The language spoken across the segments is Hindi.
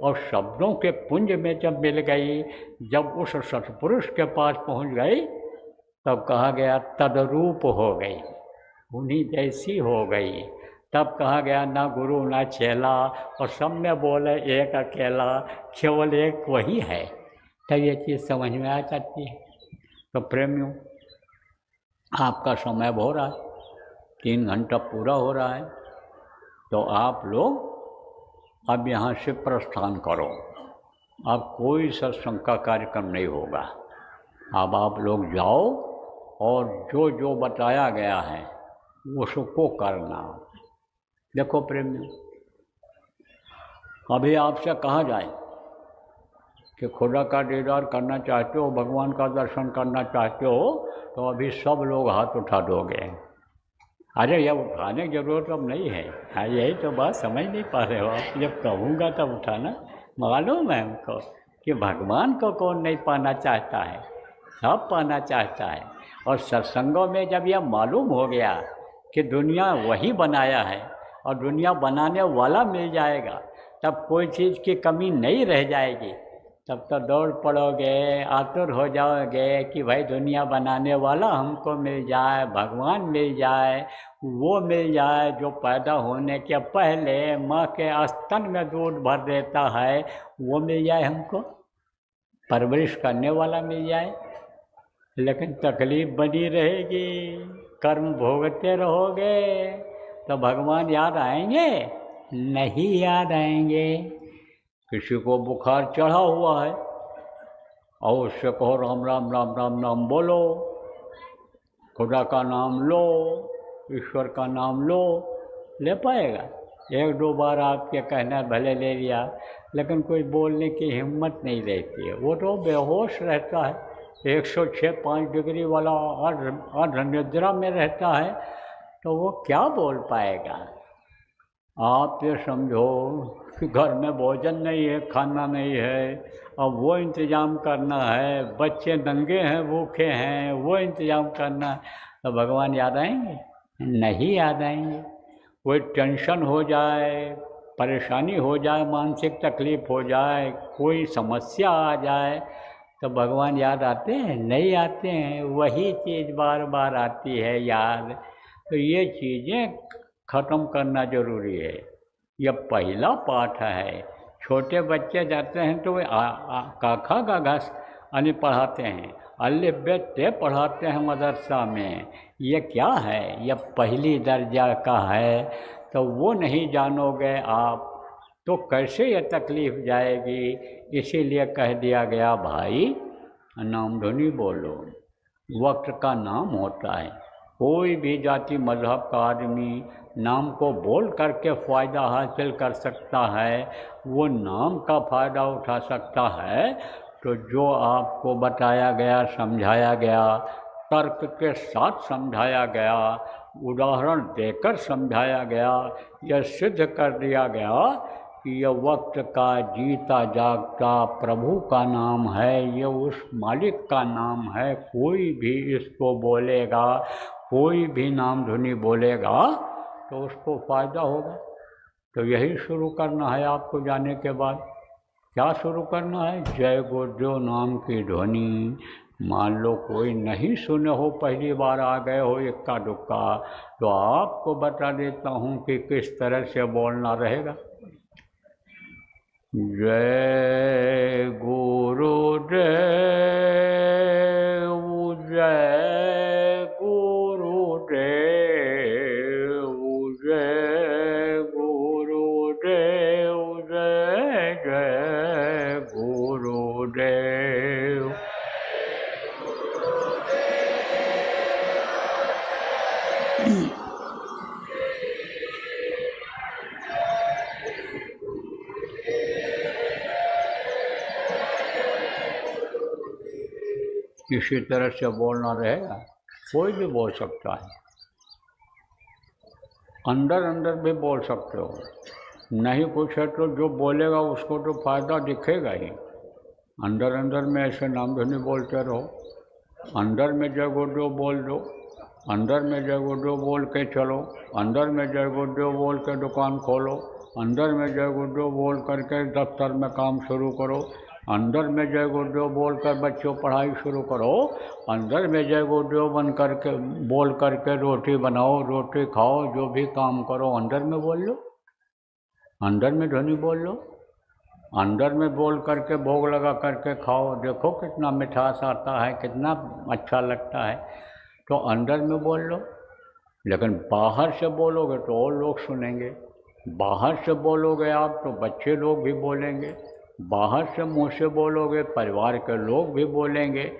और शब्दों के पुंज में जब मिल गई, जब उस सत्पुरुष के पास पहुंच गई, तब कहा गया तदरूप हो गई, उन्हीं जैसी हो गई। तब कहा गया ना गुरु ना चेला, और सब में बोले एक अकेला, केवल एक वही है। तो ये चीज़ समझ में आ जाती है। तो प्रेमियों, आपका समय हो रहा है, 3 घंटा पूरा हो रहा है, तो आप लोग अब यहाँ से प्रस्थान करो। अब कोई सत्संग का कार्यक्रम नहीं होगा। अब आप लोग जाओ और जो जो बताया गया है उसको करना। देखो प्रेमियों, अभी आपसे कहा जाए कि खुदा का दीदार करना चाहते हो, भगवान का दर्शन करना चाहते हो, तो अभी सब लोग हाथ उठा दोगे। अरे ये उठाने की जरूरत अब नहीं है। हाँ, यही तो बात समझ नहीं पा रहे हो आप। जब कहूँगा तब उठाना। मालूम है हमको कि भगवान को कौन नहीं पाना चाहता है, सब पाना चाहता है। और सत्संगों में जब यह मालूम हो गया कि दुनिया वही बनाया है और दुनिया बनाने वाला मिल जाएगा, तब कोई चीज़ की कमी नहीं रह जाएगी। तब तो दौड़ पड़ोगे, आतुर हो जाओगे कि भाई दुनिया बनाने वाला हमको मिल जाए, भगवान मिल जाए, वो मिल जाए जो पैदा होने के पहले माँ के स्तन में दूध भर देता है, वो मिल जाए हमको, परवरिश करने वाला मिल जाए। लेकिन तकलीफ बनी रहेगी, कर्म भोगते रहोगे, तो भगवान याद आएंगे? नहीं याद आएंगे। किसी को बुखार चढ़ा हुआ है और उससे कहो राम राम राम राम राम बोलो, खुदा का नाम लो, ईश्वर का नाम लो, ले पाएगा? 1-2 बार आपके कहना भले ले लिया, लेकिन कोई बोलने की हिम्मत नहीं रहती है। वो तो बेहोश रहता है, 106-5 डिग्री वाला अर्ध निद्रा में रहता है, तो वो क्या बोल पाएगा? आप ये समझो कि घर में भोजन नहीं है, खाना नहीं है, अब वो इंतज़ाम करना है, बच्चे नंगे हैं, भूखे हैं, वो इंतज़ाम करना है, तो भगवान याद आएंगे? नहीं याद आएंगे। कोई टेंशन हो जाए, परेशानी हो जाए, मानसिक तकलीफ़ हो जाए, कोई समस्या आ जाए, तो भगवान याद आते हैं? नहीं आते हैं। वही चीज़ बार बार आती है याद। तो ये चीज़ें ख़त्म करना ज़रूरी है। यह पहला पाठ है। छोटे बच्चे जाते हैं तो वे का खा गा घास यानी पढ़ाते हैं, अल्लिफ बे ते पढ़ाते हैं मदरसा में। ये क्या है? यह पहली दर्जा का है, तो वो नहीं जानोगे आप तो कैसे ये तकलीफ़ जाएगी। इसीलिए कह दिया गया भाई नाम धुनी बोलो। वक्त का नाम होता है। कोई भी जाति मज़हब का आदमी नाम को बोल करके फ़ायदा हासिल कर सकता है, वो नाम का फ़ायदा उठा सकता है। तो जो आपको बताया गया, समझाया गया, तर्क के साथ समझाया गया, उदाहरण देकर समझाया गया, यह सिद्ध कर दिया गया कि यह वक्त का जीता जागता प्रभु का नाम है, ये उस मालिक का नाम है। कोई भी इसको बोलेगा, कोई भी नाम धुनी बोलेगा तो उसको फ़ायदा होगा। तो यही शुरू करना है आपको जाने के बाद। क्या शुरू करना है? जय गुरुदेव नाम की ध्वनि। मान लो कोई नहीं सुने हो, पहली बार आ गए हो इक्का दुक्का, तो आपको बता देता हूँ कि किस तरह से बोलना रहेगा। जय गुरुदेव, जय गुरुदेव, जय गुरुदेव, जय जय गुरुदेव। किसी तरह से बोलना रहेगा, कोई भी बोल सकता है। अंदर अंदर भी बोल सकते हो, नहीं कुछ है तो जो बोलेगा उसको तो फ़ायदा दिखेगा ही। अंदर अंदर में ऐसे नाम धुनी बोलते रहो, अंदर में जय गुरुदेव बोल दो, अंदर में जय गुरुदेव बोल के चलो, अंदर में जय गुरुदेव बोल के दुकान खोलो, अंदर में जय गुरुदेव बोल करके दफ्तर में काम शुरू करो, अंदर में जय गुरुदेव बोल कर बच्चों पढ़ाई शुरू करो, अंदर में जय गुरुदेव बन करके बोल करके रोटी बनाओ, रोटी खाओ, जो भी काम करो अंदर में बोल लो, अंदर में ध्वनि बोल लो, अंदर में बोल करके भोग लगा करके खाओ, देखो कितना मिठास आता है, कितना अच्छा लगता है। तो अंदर में बोल लो। लेकिन बाहर से बोलोगे तो और लोग सुनेंगे, बाहर से बोलोगे आप तो बच्चे लोग भी बोलेंगे, बाहर से मुँह से बोलोगे परिवार के लोग भी बोलेंगे।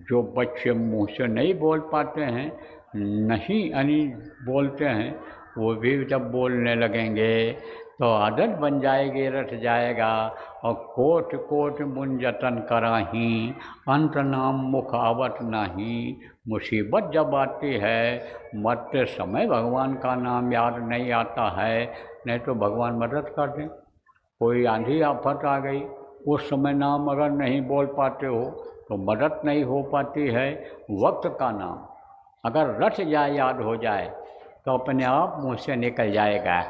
जो बच्चे मुँह से नहीं बोल पाते हैं, नहीं यानी बोलते हैं, वो भी जब बोलने लगेंगे तो आदत बन जाएगी, रट जाएगा। और कोट कोट मुंजतन कराही, अंत नाम मुख आवत नाही। मुसीबत जब आती है, मरते समय भगवान का नाम याद नहीं आता है, नहीं तो भगवान मदद कर दें। कोई आंधी आफत आ गई, उस समय नाम अगर नहीं बोल पाते हो तो मदद नहीं हो पाती है। वक्त का नाम अगर रट जाए, याद हो जाए, तो अपने आप मुँह से निकल जाएगा,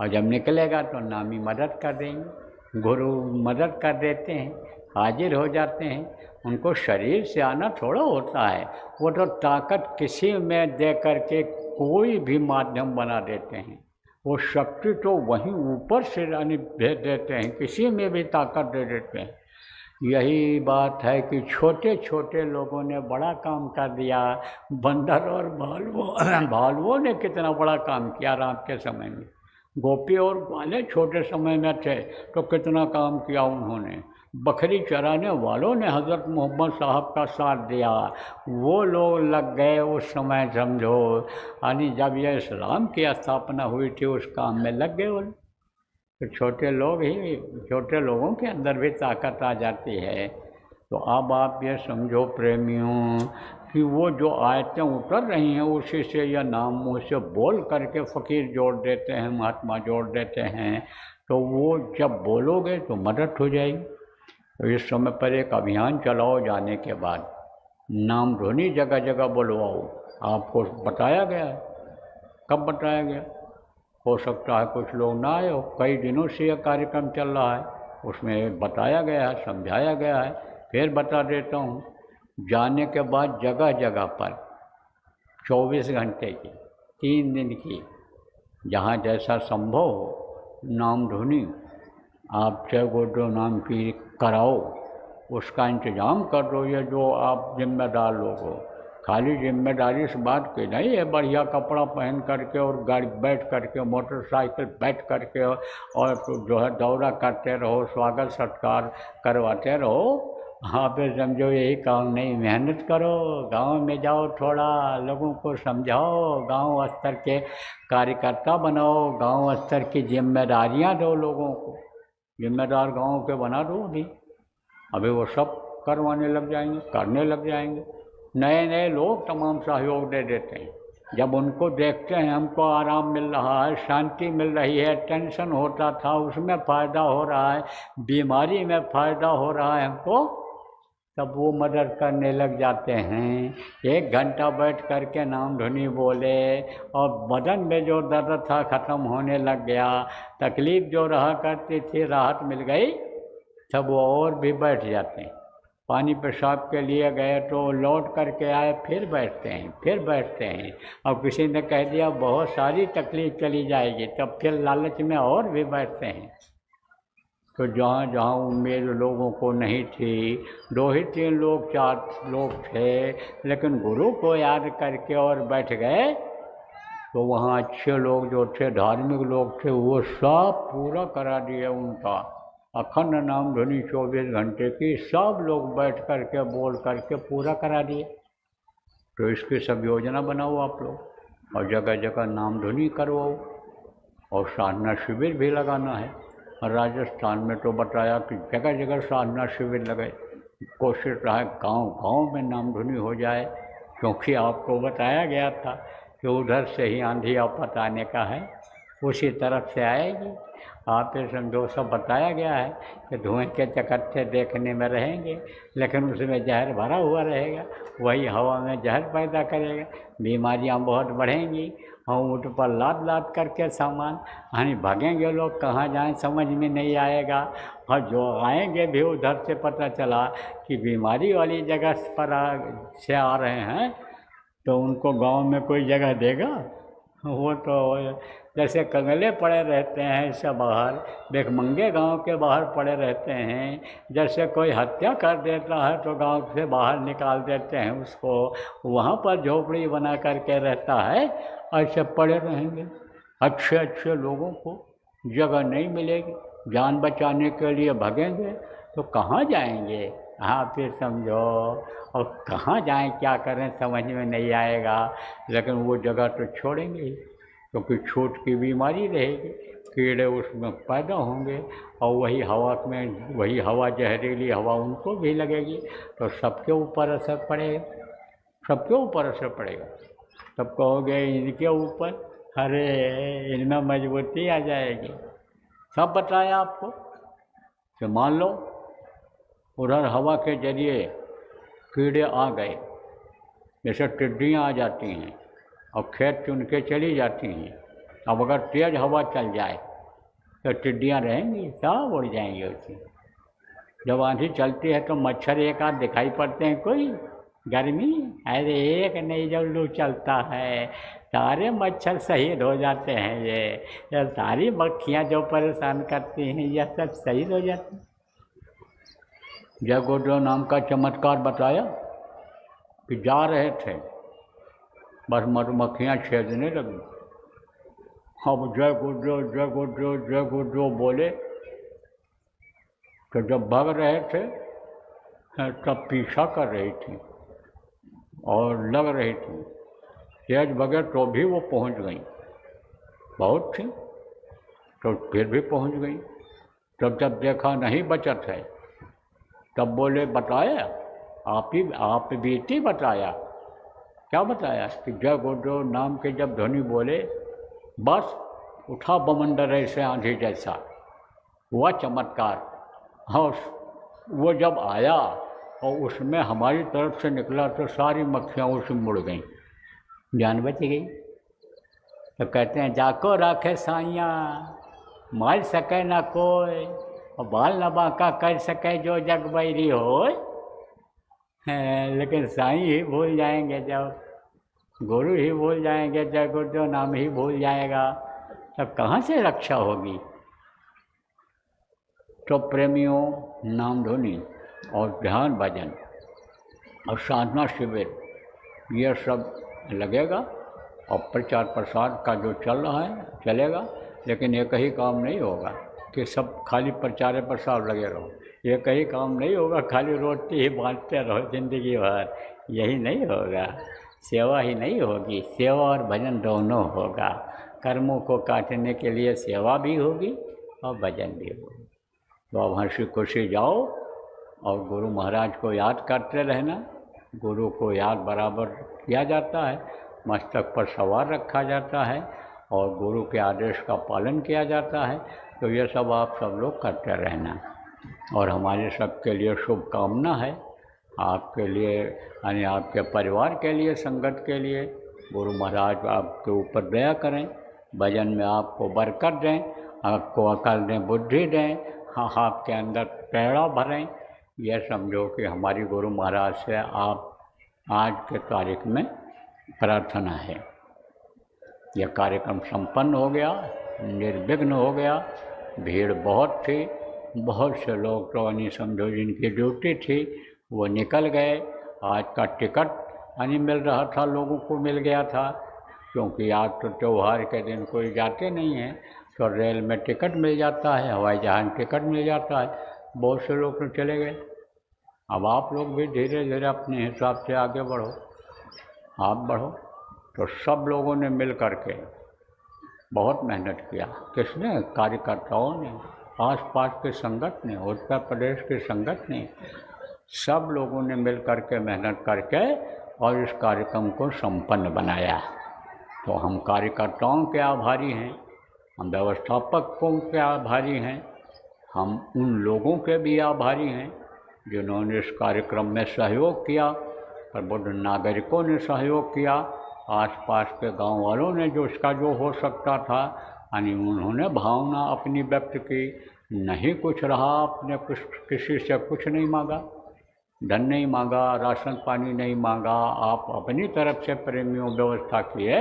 और जब निकलेगा तो नामी मदद कर देंगे। गुरु मदद कर देते हैं, हाजिर हो जाते हैं। उनको शरीर से आना थोड़ा होता है, वो तो ताकत किसी में दे करके कोई भी माध्यम बना देते हैं। वो शक्ति तो वहीं ऊपर से भेज देते हैं, किसी में भी ताकत दे देते हैं। यही बात है कि छोटे छोटे लोगों ने बड़ा काम कर दिया। बंदर और भालुओं ने कितना बड़ा काम किया रात के समय में। गोपी और ग्वाले छोटे समय में थे तो कितना काम किया उन्होंने। बकरी चराने वालों ने हज़रत मोहम्मद साहब का साथ दिया, वो लोग लग गए उस समय, समझो यानी जब यह इस्लाम की स्थापना हुई थी उस काम में लग गए वो। तो छोटे लोग ही, छोटे लोगों के अंदर भी ताकत आ जाती है। तो अब आप ये समझो प्रेमियों कि वो जो आयतें उतर रही हैं उसी से यह नाम मुँह से बोल करके फ़कीर जोड़ देते हैं, महात्मा जोड़ देते हैं। तो वो जब बोलोगे तो मदद हो जाएगी। तो इस समय पर एक अभियान चलाओ, जाने के बाद नाम ध्वनि जगह जगह बुलवाओ। आपको बताया गया है, कब बताया गया? हो सकता है कुछ लोग ना आए हो, कई दिनों से यह कार्यक्रम चल रहा है, उसमें बताया गया है, समझाया गया है। फिर बता देता हूँ, जाने के बाद जगह जगह पर 24 घंटे की, 3 दिन की, जहाँ जैसा संभव हो नाम ध्वनि आप जय गुरुदेव नाम की कराओ, उसका इंतज़ाम कर दो। ये जो आप जिम्मेदार लोग हो, खाली जिम्मेदारी इस बात की नहीं है बढ़िया कपड़ा पहन करके और गाड़ी बैठ करके, मोटरसाइकिल बैठ करके और जो है दौरा करते रहो, स्वागत सत्कार करवाते रहो। हाँ पे समझो यही काम नहीं, मेहनत करो, गांव में जाओ, थोड़ा लोगों को समझाओ, गांव स्तर के कार्यकर्ता बनाओ, गांव स्तर की जिम्मेदारियां दो लोगों को। जिम्मेदार गांव के बना दो। अभी वो सब करवाने लग जाएंगे, करने लग जाएंगे। नए नए लोग तमाम सहयोग दे देते हैं। जब उनको देखते हैं हमको आराम मिल रहा है, शांति मिल रही है, टेंशन होता था उसमें फ़ायदा हो रहा है, बीमारी में फ़ायदा हो रहा है हमको, तब वो मदद करने लग जाते हैं। 1 घंटा बैठ करके नाम ध्वनि बोले और बदन में जो दर्द था ख़त्म होने लग गया, तकलीफ़ जो रहा करती थी राहत मिल गई, तब वो और भी बैठ जाते हैं। पानी पेशाब के लिए गए तो लौट करके आए, फिर बैठते हैं, फिर बैठते हैं। और किसी ने कह दिया बहुत सारी तकलीफ़ चली जाएगी, तब फिर लालच में और भी बैठते हैं। तो जहाँ जहाँ उम्मीद लोगों को नहीं थी, 2 ही 3 लोग 4 लोग थे, लेकिन गुरु को याद करके और बैठ गए, तो वहाँ अच्छे लोग जो थे, धार्मिक लोग थे, वो सब पूरा करा दिए उनका। अखंड नाम ध्वनि 24 घंटे की सब लोग बैठ करके बोल करके पूरा करा दिए। तो इसकी सब योजना बनाओ आप लोग, और जगह जगह नाम ध्वनि करवाओ, और साधना शिविर भी लगाना है। राजस्थान में तो बताया कि जगह जगह साधना शिविर लगे। कोशिश रहा गांव गांव में नाम ध्वनि हो जाए, क्योंकि आपको बताया गया था कि उधर से ही आंधी आफत आने का है, उसी तरफ से आएगी। आप ये समझो, सब बताया गया है कि धुएं के चकत्ते देखने में रहेंगे, लेकिन उसमें जहर भरा हुआ रहेगा, वही हवा में जहर पैदा करेगा, बीमारियां बहुत बढ़ेंगी। हम ऊँट पर लाद लाद करके सामान यानी भागेंगे लोग, कहाँ जाएं समझ में नहीं आएगा। और जो आएंगे भी उधर से पता चला कि बीमारी वाली जगह पर से आ रहे हैं, तो उनको गांव में कोई जगह देगा? वो तो जैसे कंगले पड़े रहते हैं सब बाहर, भिखमंगे गांव के बाहर पड़े रहते हैं। जैसे कोई हत्या कर देता है तो गांव से बाहर निकाल देते हैं उसको, वहाँ पर झोपड़ी बना करके रहता है, ऐसे पड़े रहेंगे। अच्छे अच्छे लोगों को जगह नहीं मिलेगी, जान बचाने के लिए भागेंगे तो कहाँ जाएंगे? हाँ, फिर समझो, और कहाँ जाएं, क्या करें समझ में नहीं आएगा। लेकिन वो जगह तो छोड़ेंगे ही, क्योंकि छूत की बीमारी रहेगी, कीड़े उसमें पैदा होंगे, और वही हवा में, वही हवा जहरीली हवा उनको भी लगेगी, तो सबके ऊपर असर पड़ेगा, सबके ऊपर असर पड़ेगा। तब कहोगे इनके ऊपर, अरे इनमें मजबूती आ जाएगी। सब बताया आपको कि मान लो उधर हवा के जरिए कीड़े आ गए, जैसे टिड्डियाँ आ जाती हैं और खेत चुन के चली जाती हैं। अब अगर तेज़ हवा चल जाए तो टिड्डियाँ रहेंगी, सब उड़ जाएंगी उससे। जब आंधी चलती है तो मच्छर एक आध दिखाई पड़ते हैं, कोई गर्मी, अरे एक नहीं, जब लू चलता है सारे मच्छर शहीद हो जाते हैं। ये सारी मक्खियाँ जो परेशान करती हैं ये सब शहीद हो जाती हैं। जय गुरुदेव नाम का चमत्कार बताया कि जा रहे थे, बस मधुमक्खियाँ छेदने लगी। अब जय गुरुदेव जय गुरुदेव जय गुरुदेव बोले, तो जब भाग रहे थे तब पीछा कर रही थी और लग रही थी, तेज भगे तो भी वो पहुंच गई, बहुत थी तो फिर भी पहुंच गई। तब जब देखा नहीं बचत है, तब बोले बताया, आप बीती बताया। क्या बताया? कि जय गुरुदेव नाम के जब ध्वनि बोले, बस उठा बमंडर ऐसे आंधी जैसा, हुआ चमत्कार। और वो जब आया और उसमें हमारी तरफ से निकला तो सारी मक्खियाँ उसमें मुड़ गईं, जान बच गई। तो कहते हैं जाको राखे साइया, मार सके ना कोई, और बाल न बांका कर सके जो जग बैरी हो। लेकिन साईं ही भूल जाएंगे, जब गुरु ही भूल जाएंगे, जय गुरुदेव नाम ही भूल जाएगा, तब कहाँ से रक्षा होगी? तो प्रेमियों, नाम धुनी और ध्यान भजन और साधना शिविर ये सब लगेगा, और प्रचार प्रसार का जो चल रहा है चलेगा। लेकिन एक ही काम नहीं होगा कि सब खाली प्रचार प्रसार लगे रहो, एक ही काम नहीं होगा खाली रोटी ही बांटते रहो जिंदगी भर, यही नहीं होगा। सेवा ही नहीं होगी, सेवा और भजन दोनों होगा। कर्मों को काटने के लिए सेवा भी होगी और भजन भी होगा। तो अब हंसी खुशी जाओ और गुरु महाराज को याद करते रहना। गुरु को याद बराबर किया जाता है, मस्तक पर सवार रखा जाता है और गुरु के आदेश का पालन किया जाता है। तो ये सब आप सब लोग करते रहना, और हमारे सबके लिए शुभकामना है, आपके लिए यानी आपके परिवार के लिए, संगत के लिए। गुरु महाराज आपके ऊपर दया करें, भजन में आपको बरकत दें, आपको अकल दें, बुद्धि दें, हाँ आपके अंदर प्रेरणा भरें। यह समझो कि हमारी गुरु महाराज से आप आज के तारीख में प्रार्थना है। यह कार्यक्रम संपन्न हो गया, निर्विघ्न हो गया। भीड़ बहुत थी, बहुत से लोग तो नहीं समझो जिनकी ड्यूटी थी वो निकल गए। आज का टिकट नहीं मिल रहा था, लोगों को मिल गया था, क्योंकि आज तो त्यौहार के दिन कोई जाते नहीं हैं, तो रेल में टिकट मिल जाता है, हवाई जहाज टिकट मिल जाता है। बहुत से लोग तो चले गए। अब आप लोग भी धीरे धीरे अपने हिसाब से आगे बढ़ो, आप बढ़ो। तो सब लोगों ने मिल करके बहुत मेहनत किया। किसने? कार्यकर्ताओं ने, आसपास के संगत ने, उत्तर प्रदेश के संगत ने, सब लोगों ने मिल करके मेहनत करके और इस कार्यक्रम को संपन्न बनाया। तो हम कार्यकर्ताओं के आभारी हैं, हम व्यवस्थापकों के आभारी हैं, हम उन लोगों के भी आभारी हैं जिन्होंने इस कार्यक्रम में सहयोग किया, प्रबुद्ध नागरिकों ने सहयोग किया, आसपास के गांव वालों ने जो उसका जो हो सकता था, यानी उन्होंने भावना अपनी व्यक्त की, नहीं कुछ रहा, आपने कुछ किसी से कुछ नहीं मांगा, धन नहीं मांगा, राशन पानी नहीं मांगा, आप अपनी तरफ से प्रेमियों व्यवस्था किए,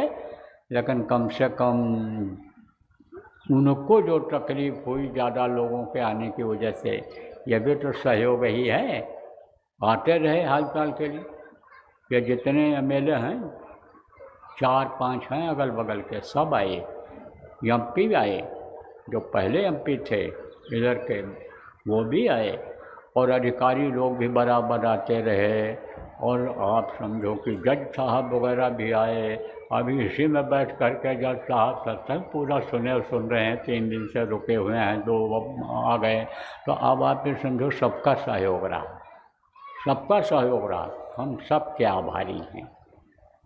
लेकिन कम से कम उनको जो तकलीफ हुई ज़्यादा लोगों के आने की वजह से, यह भी तो सहयोग ही है। आते रहे हालचाल के लिए। ये जितने एमएलए हैं, 4-5 हैं अगल बगल के, सब आए, एमपी भी आए, जो पहले एमपी थे इधर के वो भी आए, और अधिकारी लोग भी बराबर आते रहे। और आप समझो कि जज साहब वगैरह भी आए। अभी इसी में बैठ कर के जज साहब सत्संग पूरा सुन रहे हैं, 3 दिन से रुके हुए हैं, 2 आ गए। तो अब आप ये समझो सबका सहयोग रहा, सबका सहयोग रहा। हम सब के आभारी हैं,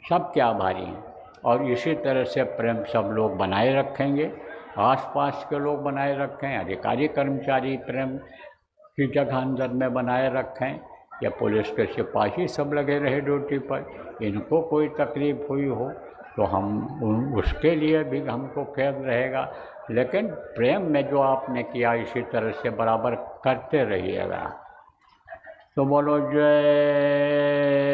सब के आभारी हैं। और इसी तरह से प्रेम सब लोग बनाए रखेंगे, आसपास के लोग बनाए रखें, अधिकारी कर्मचारी प्रेम की जगह अंदर में बनाए रखें, या पुलिस के सिपाही सब लगे रहे ड्यूटी पर। इनको कोई तकलीफ़ हुई हो तो हम उसके लिए भी हमको खेद रहेगा, लेकिन प्रेम में जो आपने किया इसी तरह से बराबर करते रहिएगा। तो बोलो जय।